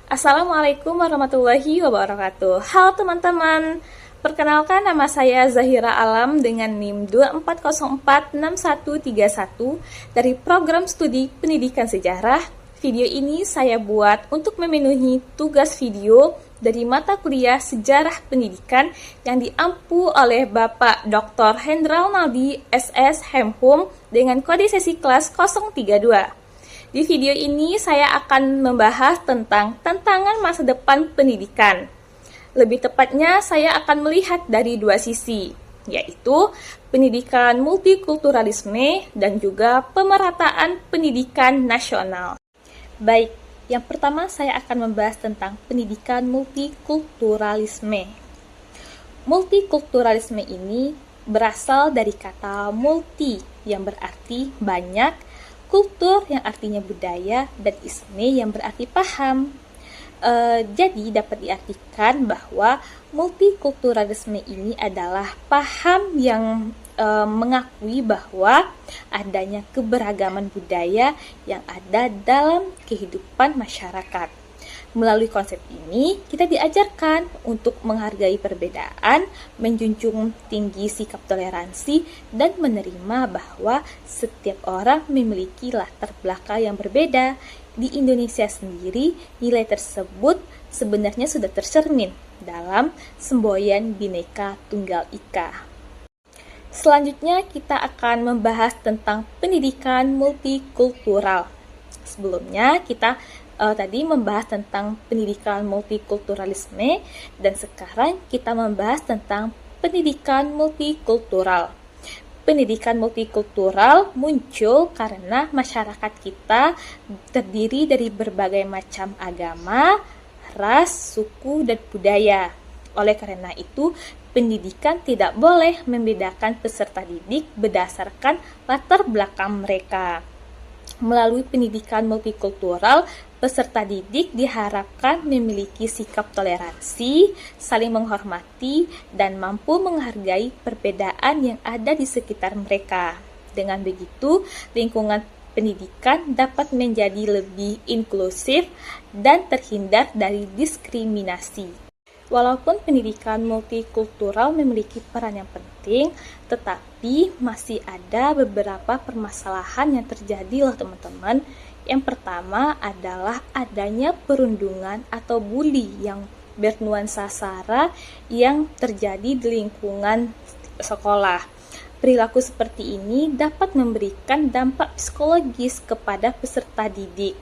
Assalamualaikum warahmatullahi wabarakatuh. Halo teman-teman, perkenalkan nama saya Zahira Alam dengan NIM 24046131 dari Program Studi Pendidikan Sejarah. Video ini saya buat untuk memenuhi tugas video dari mata kuliah Sejarah Pendidikan yang diampu oleh Bapak Dr. Hendral Naldi SS Hemhum dengan kode sesi kelas 032. Di video ini saya akan membahas tentang tantangan masa depan pendidikan. Lebih tepatnya saya akan melihat dari dua sisi, yaitu pendidikan multikulturalisme dan juga pemerataan pendidikan nasional. Baik, yang pertama saya akan membahas tentang pendidikan multikulturalisme. Multikulturalisme ini berasal dari kata multi yang berarti banyak, kultur yang artinya budaya, dan isme yang berarti paham. Jadi dapat diartikan bahwa multikulturalisme ini adalah paham yang mengakui bahwa adanya keberagaman budaya yang ada dalam kehidupan masyarakat. Melalui konsep ini, kita diajarkan untuk menghargai perbedaan, menjunjung tinggi sikap toleransi, dan menerima bahwa setiap orang memiliki latar belakang yang berbeda. Di Indonesia sendiri, nilai tersebut sebenarnya sudah tercermin dalam semboyan Bhinneka Tunggal Ika. Selanjutnya, kita akan membahas tentang pendidikan multikultural. Sebelumnya, kita tadi membahas tentang pendidikan multikulturalisme, dan sekarang kita membahas tentang pendidikan multikultural. Pendidikan multikultural muncul karena masyarakat kita terdiri dari berbagai macam agama, ras, suku, dan budaya. Oleh karena itu, pendidikan tidak boleh membedakan peserta didik berdasarkan latar belakang mereka. Melalui pendidikan multikultural, peserta didik diharapkan memiliki sikap toleransi, saling menghormati, dan mampu menghargai perbedaan yang ada di sekitar mereka. Dengan begitu, lingkungan pendidikan dapat menjadi lebih inklusif dan terhindar dari diskriminasi. Walaupun pendidikan multikultural memiliki peran yang penting, tetapi masih ada beberapa permasalahan yang terjadi loh teman-teman. Yang pertama adalah adanya perundungan atau bully yang bernuansa sara yang terjadi di lingkungan sekolah. Perilaku seperti ini dapat memberikan dampak psikologis kepada peserta didik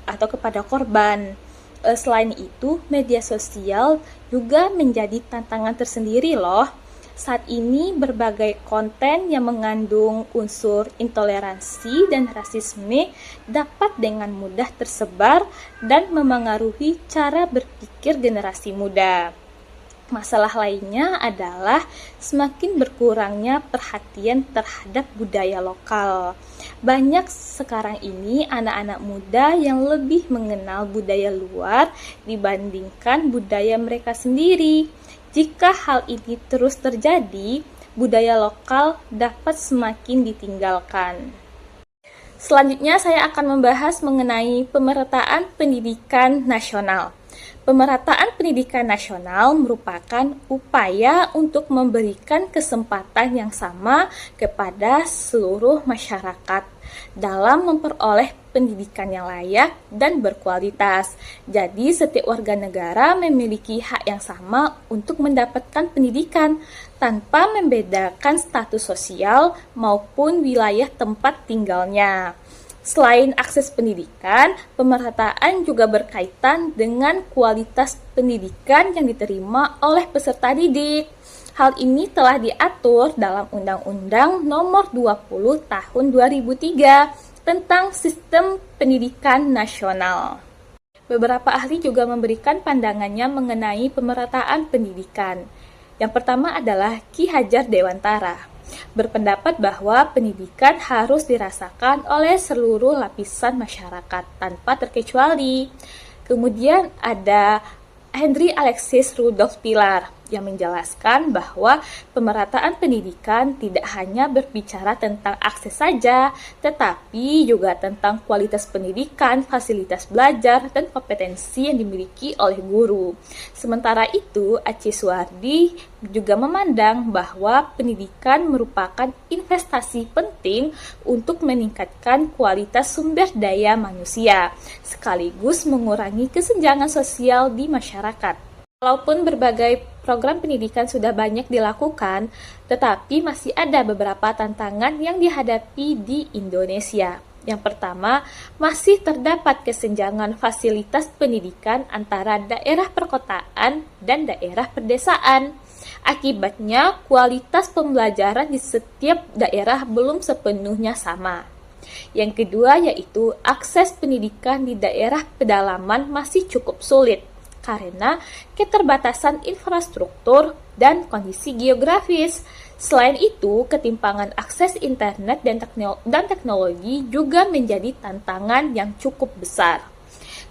atau kepada korban. Selain itu, media sosial juga menjadi tantangan tersendiri loh. Saat ini berbagai konten yang mengandung unsur intoleransi dan rasisme dapat dengan mudah tersebar dan memengaruhi cara berpikir generasi muda. Masalah lainnya adalah semakin berkurangnya perhatian terhadap budaya lokal. Banyak sekarang ini anak-anak muda yang lebih mengenal budaya luar dibandingkan budaya mereka sendiri. Jika hal ini terus terjadi, budaya lokal dapat semakin ditinggalkan. Selanjutnya saya akan membahas mengenai pemerataan pendidikan nasional. Pemerataan pendidikan nasional merupakan upaya untuk memberikan kesempatan yang sama kepada seluruh masyarakat dalam memperoleh pendidikan yang layak dan berkualitas. Jadi, setiap warga negara memiliki hak yang sama untuk mendapatkan pendidikan tanpa membedakan status sosial maupun wilayah tempat tinggalnya. Selain akses pendidikan, pemerataan juga berkaitan dengan kualitas pendidikan yang diterima oleh peserta didik. Hal ini telah diatur dalam Undang-Undang Nomor 20 Tahun 2003 tentang Sistem Pendidikan Nasional. Beberapa ahli juga memberikan pandangannya mengenai pemerataan pendidikan. Yang pertama adalah Ki Hajar Dewantara. Berpendapat bahwa pendidikan harus dirasakan oleh seluruh lapisan masyarakat tanpa terkecuali. Kemudian ada Henry Alexis Rudolf Pilar yang menjelaskan bahwa pemerataan pendidikan tidak hanya berbicara tentang akses saja, tetapi juga tentang kualitas pendidikan, fasilitas belajar, dan kompetensi yang dimiliki oleh guru. Sementara itu, Aci Suwardi juga memandang bahwa pendidikan merupakan investasi penting untuk meningkatkan kualitas sumber daya manusia, sekaligus mengurangi kesenjangan sosial di masyarakat. Walaupun berbagai program pendidikan sudah banyak dilakukan, tetapi masih ada beberapa tantangan yang dihadapi di Indonesia. Yang pertama, masih terdapat kesenjangan fasilitas pendidikan antara daerah perkotaan dan daerah pedesaan. Akibatnya, kualitas pembelajaran di setiap daerah belum sepenuhnya sama. Yang kedua yaitu akses pendidikan di daerah pedalaman masih cukup sulit karena keterbatasan infrastruktur dan kondisi geografis. Selain itu, ketimpangan akses internet dan teknologi juga menjadi tantangan yang cukup besar.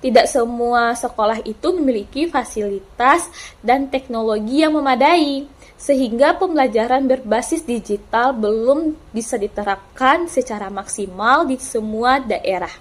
Tidak semua sekolah itu memiliki fasilitas dan teknologi yang memadai, sehingga pembelajaran berbasis digital belum bisa diterapkan secara maksimal di semua daerah.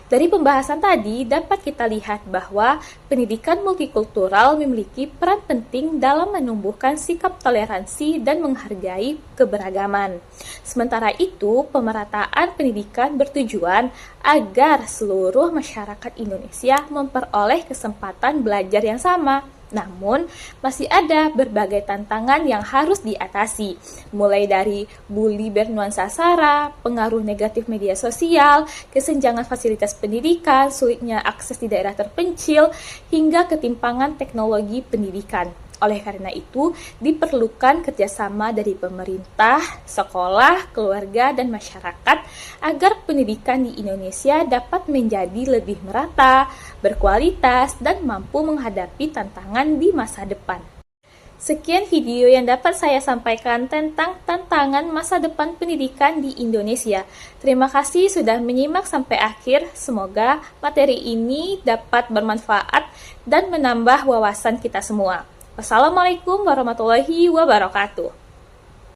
Dari pembahasan tadi, dapat kita lihat bahwa pendidikan multikultural memiliki peran penting dalam menumbuhkan sikap toleransi dan menghargai keberagaman. Sementara itu, pemerataan pendidikan bertujuan agar seluruh masyarakat Indonesia memperoleh kesempatan belajar yang sama. Namun, masih ada berbagai tantangan yang harus diatasi, mulai dari bully bernuansa sara, pengaruh negatif media sosial, kesenjangan fasilitas pendidikan, sulitnya akses di daerah terpencil, hingga ketimpangan teknologi pendidikan. Oleh karena itu, diperlukan kerjasama dari pemerintah, sekolah, keluarga, dan masyarakat agar pendidikan di Indonesia dapat menjadi lebih merata, berkualitas, dan mampu menghadapi tantangan di masa depan. Sekian video yang dapat saya sampaikan tentang tantangan masa depan pendidikan di Indonesia. Terima kasih sudah menyimak sampai akhir. Semoga materi ini dapat bermanfaat dan menambah wawasan kita semua. Wassalamualaikum warahmatullahi wabarakatuh.